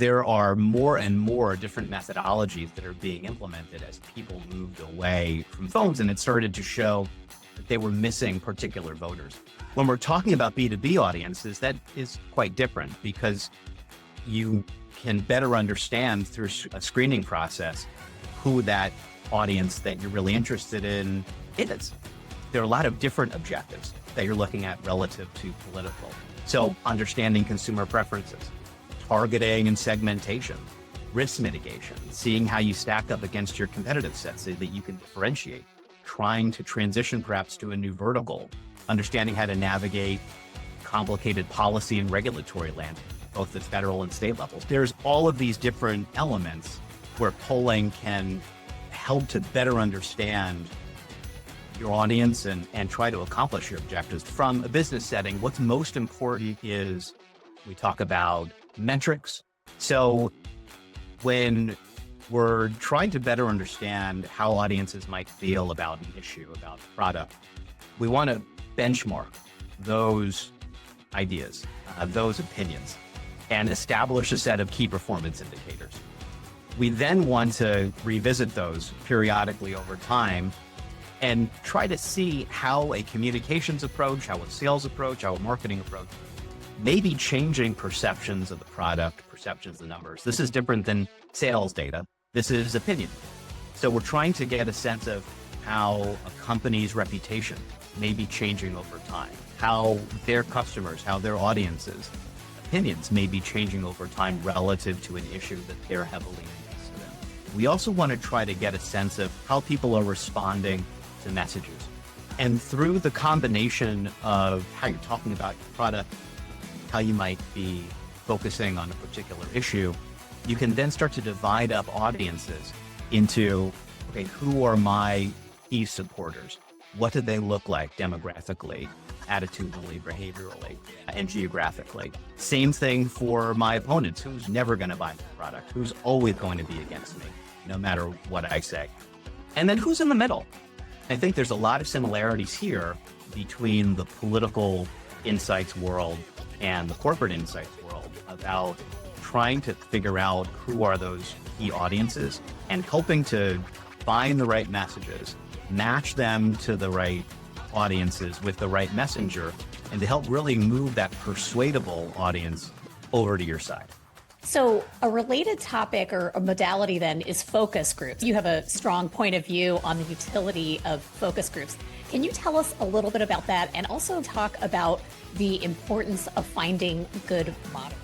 there are more and more different methodologies that are being implemented as people moved away from phones, and it started to show that they were missing particular voters. When we're talking about B2B audiences, that is quite different because you can better understand through a screening process who that audience that you're really interested in is. There are a lot of different objectives that you're looking at relative to political. So understanding consumer preferences, targeting and segmentation, risk mitigation, seeing how you stack up against your competitive set so that you can differentiate, trying to transition perhaps to a new vertical, understanding how to navigate complicated policy and regulatory landscape, both at federal and state levels. There's all of these different elements where polling can help to better understand your audience and try to accomplish your objectives. From a business setting, what's most important is we talk about metrics. So when we're trying to better understand how audiences might feel about an issue, about a product, we want to benchmark those ideas, those opinions, and establish a set of key performance indicators. We then want to revisit those periodically over time and try to see how a communications approach, how a sales approach, how a marketing approach may be changing perceptions of the product, perceptions of the numbers. This is different than sales data. This is opinion. So we're trying to get a sense of how a company's reputation may be changing over time, how their customers, how their audiences' opinions may be changing over time relative to an issue that they're heavily invested in. We also want to try to get a sense of how people are responding to messages. And through the combination of how you're talking about your product, how you might be focusing on a particular issue, you can then start to divide up audiences into, okay, who are my key supporters? What do they look like demographically, attitudinally, behaviorally, and geographically? Same thing for my opponents. Who's never going to buy the product? Who's always going to be against me, no matter what I say? And then who's in the middle? I think there's a lot of similarities here between the political insights world and the corporate insights world about trying to figure out who are those key audiences and helping to find the right messages, match them to the right audiences with the right messenger, and to help really move that persuadable audience over to your side. So a related topic or a modality then is focus groups. You have a strong point of view on the utility of focus groups. Can you tell us a little bit about that and also talk about the importance of finding good moderators?